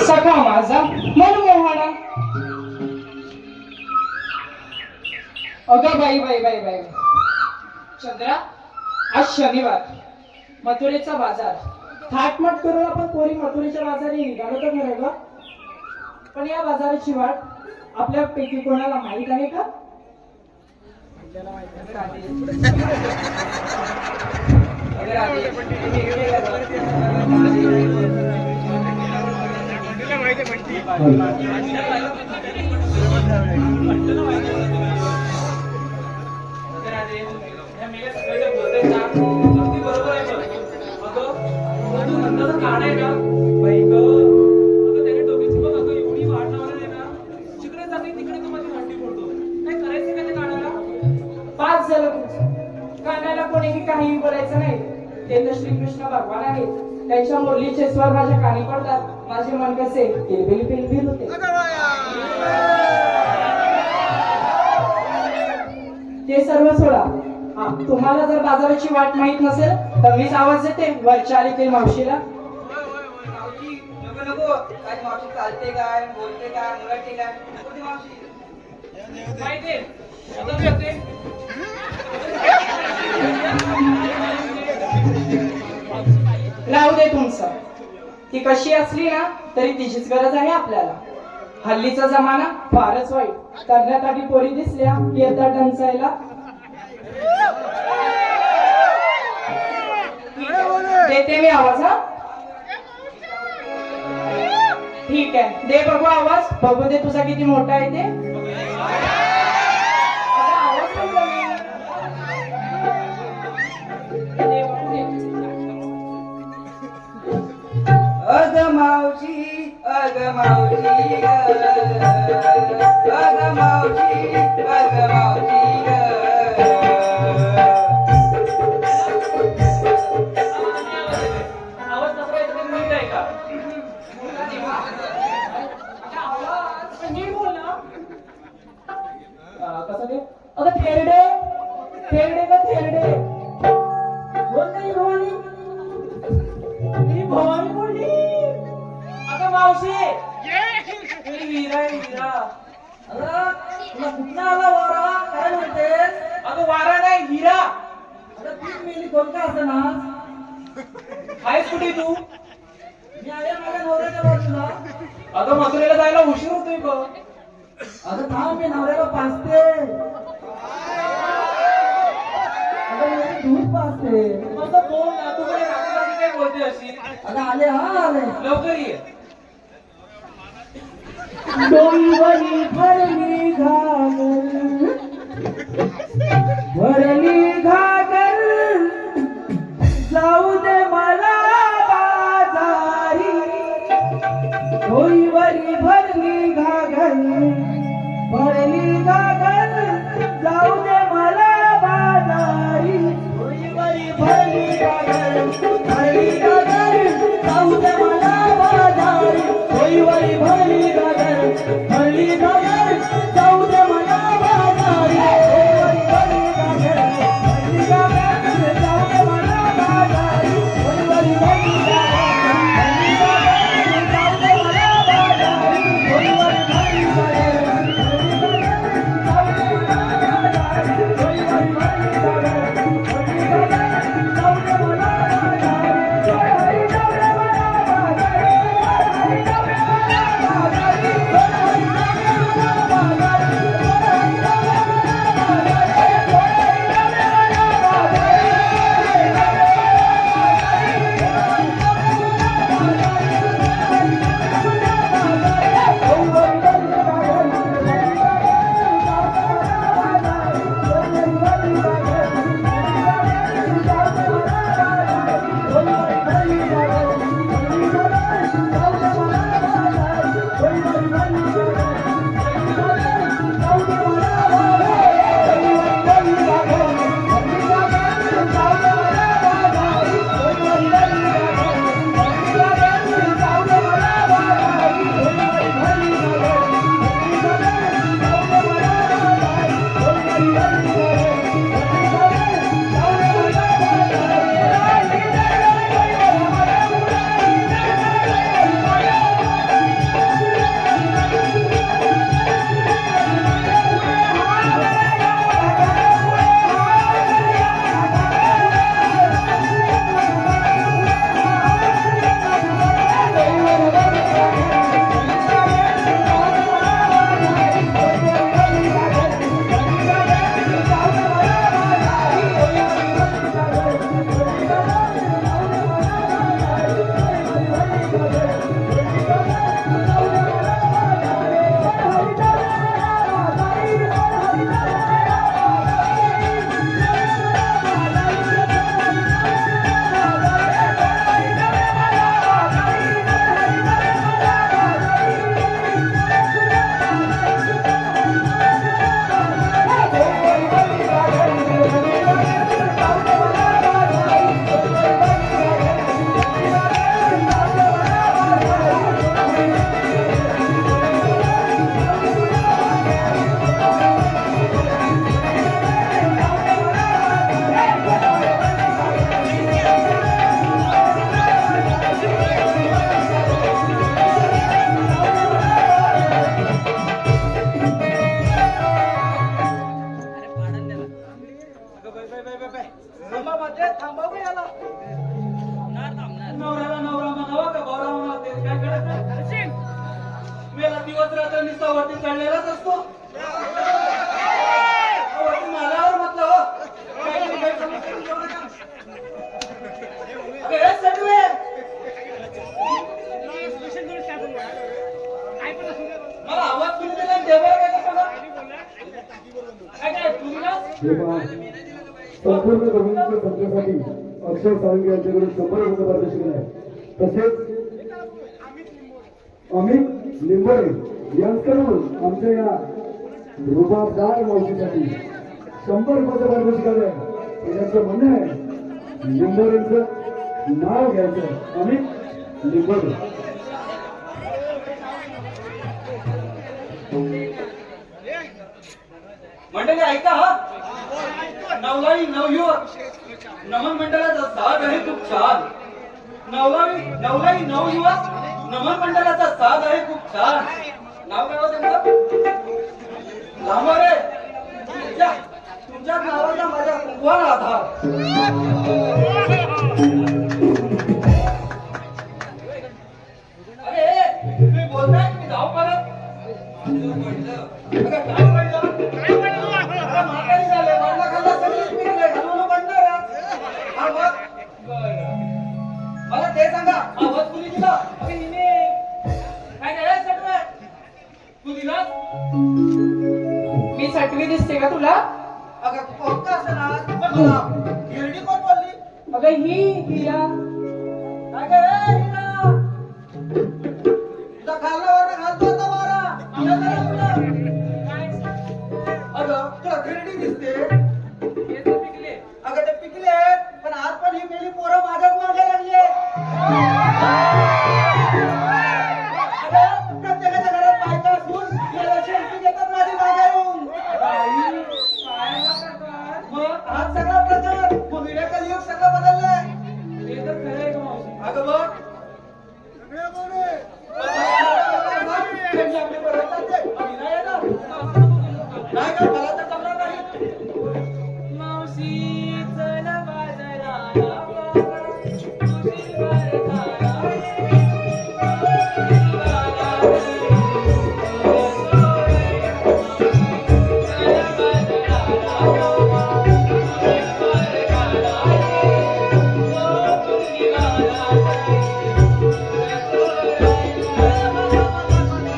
सखा माझा मनमोहना. अगं बाई बाई बाई बाई चंद्रा, आज शनिवार, मथुरेचा बाजार. थाटमाट करून आपण पोरी मथुरेच्या बाजारी निघालो तर खरं ग, पण या बाजाराची वाट आपल्यापैकी कोणाला माहित आहे का? कानाला कोणीही काही बोलायचं नाही. ते तर श्रीकृष्ण भगवान आहेत. त्यांच्या मुरलीचे स्वर माझ्या कानी पडतात. माझे मन कसे किलबिल पिलबिल होते. ते सर्व सोडा. तुम्हाला जर बाजाराची वाट माहित नसेल तर मीच आवाज देते वरच्या आली काही मावशीला. मावशी नको नको. काय मावशी चालते काय, बोलते काय, मुलाचे काय, नको ती मावशी. माहिती आता मी येते. राहू दे तुमचं. ती कशी असली ना तरी तिचीच गरज आहे आपल्याला. हल्लीचा जमाना फारच वाईट. करण्यासाठी पोरी दिसल्या की येतात डंचायला. देते मी आवाज. हा ठीक आहे, दे बघू आवाज. बघू दे तुझा किती मोठा आहे ते. अगं, आवाज नाही कमी. दे बघू दे. अग मावशी अग मावशी ग, अग मावशी अग मावशी ग. आवाज कसा येतो ते नीट आहे का? नीट बोल ना. कसं ते? अगं थेरडे थेरडे का थेरडे. बोल नाही भवानी. मी भवानी बोलली. अगं मावशी मी वीरा आहे वीरा. अगं तुला कुठला आला वारा, काय म्हणतेस? अगं वारा नाही वीरा. अगं तीच मेली कोणता असं ना. आहेस कुठे तू? मी आले माझ्या नवऱ्याच्या बाजूला. अगं मथुरेला जायला उशीर होतोय ग. अगं थांब, मी नवऱ्याला पाजते. अगं मी दूध पाजते. कसं बोल ना, तू कडे रात्री काय बोलते अशी. अगं आले, हा आले. लवकर ये. डोंगरी भरली घागर, भरली घागर, जाऊ दे मला बाजारी. डोंगरी भरली घागर, भरली घागर, जाऊ दे मला बाजारी. डोंगरी भरली घागर, भरली घागर, जाऊ दे मला बाजारी. डोंगरी भरली घागर, भरली घागर, जाऊ दे मला बाजारी. डोंगरी भरली घागर, भरली घागर, जाऊ दे मला बाजारी. तर नुसता वरती चढलेलाच असतो. वरती मालावर म्हटलं हो. काही गैरसमज करून घेऊ नका. अगं हे सटवे. मला आवाज किती दिला देवर काय कसं काय तुम्ही ना संपूर्ण जमिनीच्या संख्येसाठी अक्षय सावंगी यांच्याकडून 100 पारितोषिक आहे. तसेच अमित लिंबोडे यांच्याकडून आमच्या या रुबाबदार मावशीसाठी 100 पारितोषिक आहे. त्यांचं म्हणणं आहे लिंबोडेंचं नाव घ्यायचं. अमित लिंबोडे. मंडळी ऐका हा. नवलाई नवयुवक नमन मंडळाचा साथ आहे खूप छान. नवलाई नवयुवक नमन मंडळाचा साथ आहे खूप छान. नाव काय होतं त्यांचं? लांबरे. तुमच्या नावाचा माझ्या कुंकवाला आधार. अरे तुम्ही बोलताय मी जाऊ परत. अगं, काय पडलं? म्हातारी झाले, वरला खाल्ला सगळीच पिकले, घालून पडणार आहे. हा बघ. मला ते सांगा, आवाज कुणी दिला? अरे हिने. काय काय सटवे? तू दिला? मी सटवी दिसते का तुला? अगं कोणतं असं ना? पण मला हिरडी कोण बोलली? अगं ही हिरा. काय काय हिरा? तुझा खाल्ला वरनं घालतो आता वारा. आलं जरा पुढं. अगं तुला हिरडी दिसते. अगं ते पिकले पण आज पण ही मेली पोरं माझ्याच मागे लागले. अगं प्रत्येकाच्या घरात बायका असून याला शेल्फी देतात माझी मागे येऊन. मग आज सगळा प्रकार मग मिराकल युग सगळं बदललंय. अगं बघ नाही का मला तर जमणार नाही.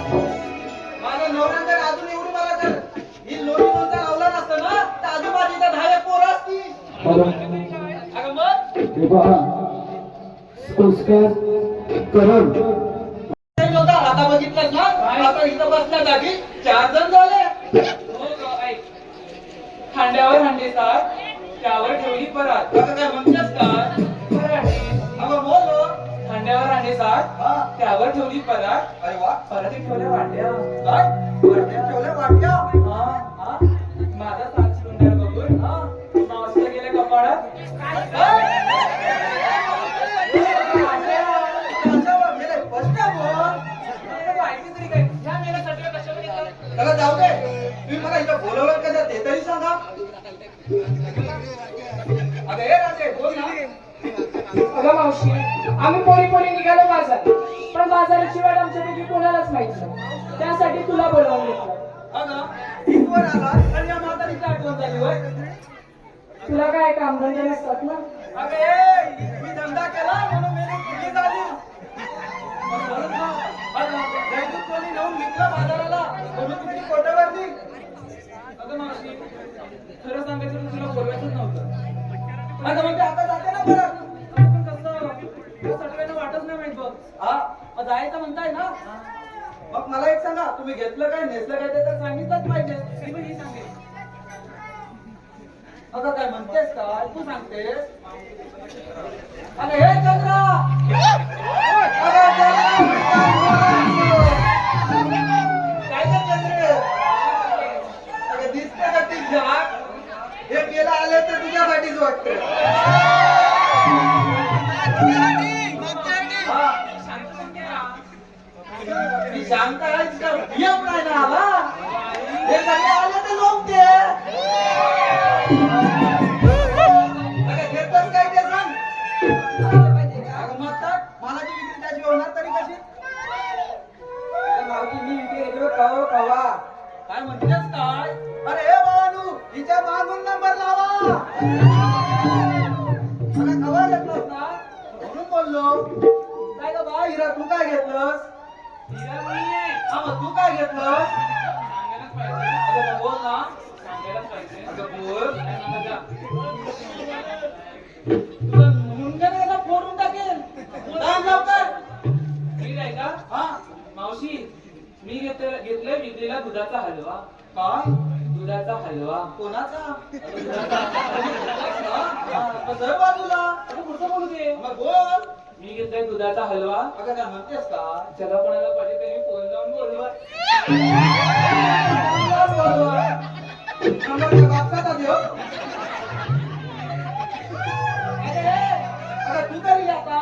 माझ्या नवऱ्याने अजून एवढी मला कर ही लोणी लोणचं लावला नसतं ना तर आजूबाजूला 10 पोरं असती. अगं मग हे पहा संस्कार करण ते होता आता बघितलंस ना आता इथं बसल्या जागी 4 जण झाले. खांद्यावर हांडे सार त्यावर ठेवली परात. आता काय म्हणतेस का? पराठे. अगं बोल हो. खांद्यावर हांडे सार हा. त्यावर ठेवली परात. अरे वा पराठे ठेवल्या वाट्या. काय वरती ठेवल्या वाट्या. हा हा माझा सात सुंदर बघून हा. मावशीला गेल्या कपाळात. त्याला जाऊ दे तुम्ही मला इथं बोलवलं कसं ते तरी सांगा. अगं हे राजे बोल ना. अगं मावशी आम्ही पोरी पोरी निघालो बाजार पण बाजाराची वाट आमच्यापैकी कोणालाच माहित नाही. त्यासाठी तुला बोलावून घेतलं. अगं इथवर आला आणि या म्हातारीची आठवण झाली होय. तुला काय कामधंदे नसतात ना. अगं ए, मी धंदा केला म्हणून मेली कुठली झाली. दैनिक कोणी नेऊन विकलं बाजाराला म्हणून तुझी कोट्यावरती. अगं मावशी खरं सांगायचं तर तुला बोलवायचंच नव्हतं. अगं म्हणजे आता जाते ना परत. पण कसं सटवायला वाटत नाही माहित बघ. हा मग जायचं म्हणताय ना. मग मला एक सांगा तुम्ही घेतलं काय नेसलं काय ते तर सांगितलंच पाहिजे. मी पण हे सांगेन. अगं काय म्हणतेस काय तू सांगतेस. अगं हे चंद्रा अगं चंद्रा, काय गं चंद्रे. अगं दिसते का ती झाक हे गेला आले तर तुझ्यासाठीच वाटते. हा. ती शांत आहे तिचा नियम नाही ना आला. हे सगळे आले तर लोकते. अगं घेतोस काय ते सांग. अगं मग तर मला जी विक्री त्याची होणार तरी कशी. मावकी मी इथे येतो कवा कवा. काय म्हणतेस काय? अरे हे बाबानू हिच्या मागून नंबर लावा. अरे कवा घेतलंस ना म्हणून बोललो. काय ग बा हिरा तू काय घेतलंस? हिरा नाहीये. हा मग तू काय घेतलंस? सांगायलाच पाहिजे. अगं मग बोल ना. सांगायलाच पाहिजे. अगं बोल. नाही सांगत जा. तुला मुंडक्याने कसा फोडून टाकेल. सांग लवकर. ठीक आहे का? हा मावशी मी घेतलंय विक्रीला दुधाचा हलवा. काय? दुधाचा हलवा. कोणाचा? दुधाचा हा, कसं बाजूला? अरे पुढचं बोलू दे. मग बोल. मी घेतलाय दुधाचा हलवा. अगं काय म्हणतेस का? चला कोणाला पाहिजे तरी फोन लावून बोलवा. नंबरच्या बापसाचा देव. अगं तू तरी आता.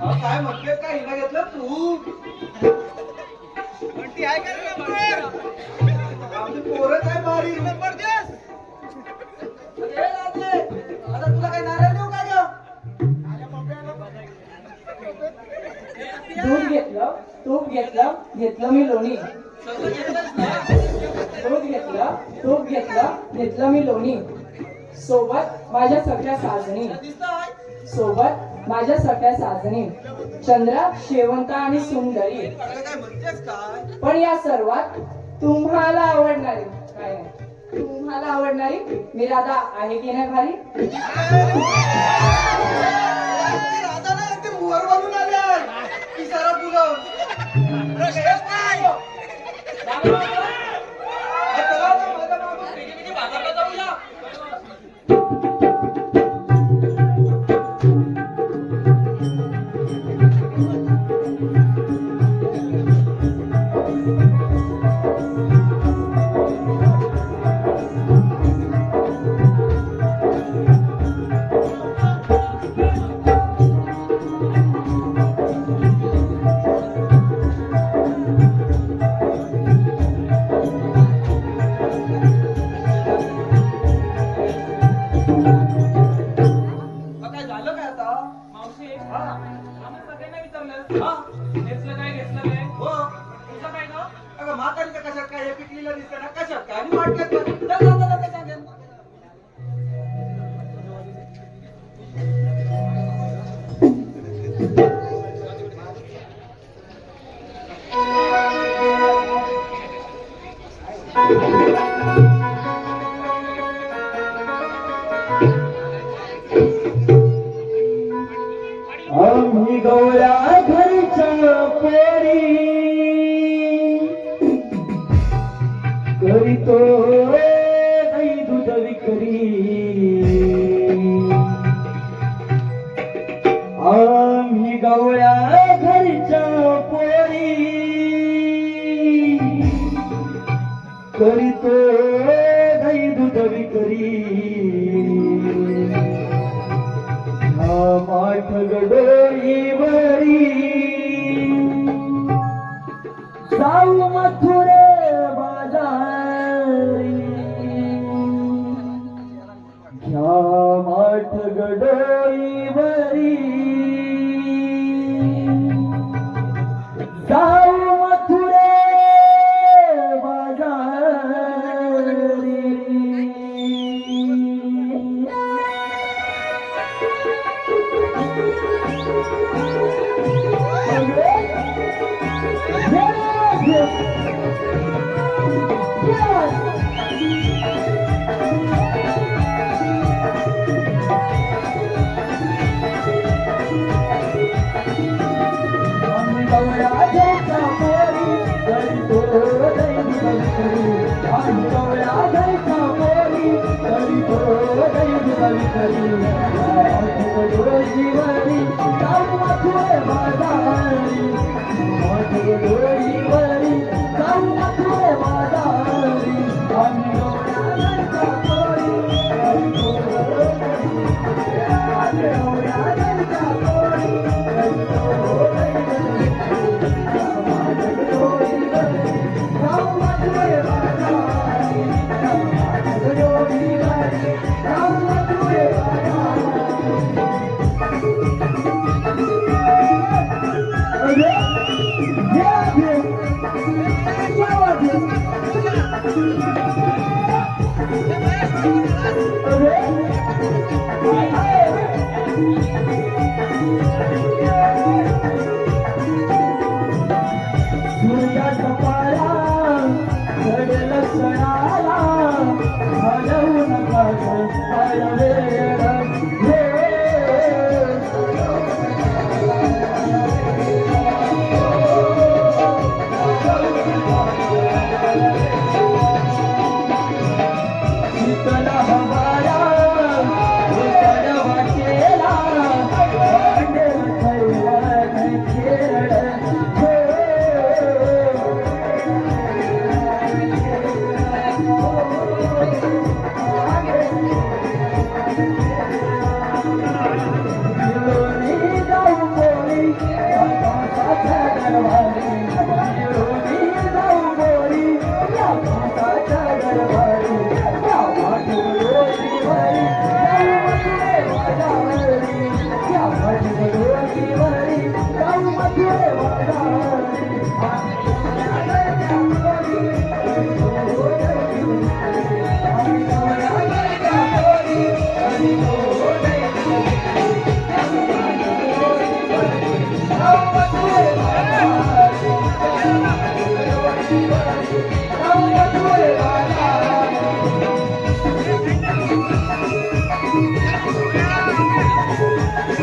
हा, काय म्हणतेस का हिला घेतलं तू? आमची पोरं काय बारी आता तुला काय नारळ देऊ का ग? दूध घेतलं, तूप घेतलं, घेतलं मी लोणी. सगळं घेतलंस ना? दूध घेतलं, तूप घेतलं, घेतलं मी लोणी. सोबत माझ्या सगळ्या साजणी. दिसतंय? सोबत माझ्या सगळ्या साजणी. चंद्रा, शेवंता आणि सुंदरी. अगं काय म्हणतेस काय? पण या सर्वात तुम्हाला आवडणारी काय नाही, तुम्हाला आवडणारी मी राधा आहे की नाही भारी? राजा ना ते मुहर बनून आले की सारा तुला बाजारला जाऊया. मग काय झालं काय आता? मावशी हा. आम्ही सगळ्यांना विचारलं हा? घेतलं काय हो. तुझं काय ना? अगं म्हातारीचं कशात काय हे पिकलेलं दिसतं ना कशात काय आणि वाटक्यात काय? चल, चल, चल, चल, सांगेन. आम्ही गवळ्या घरच्या पोरी करीतो दही दूध विक्री. आम्ही गवळ्या घरच्या पोरी करीतो दही दूध विक्री. माठ गडोईवरी जाऊ मथुरे बाजारी. घ्या माठ गडोईवरी जाऊ मथुरे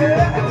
रे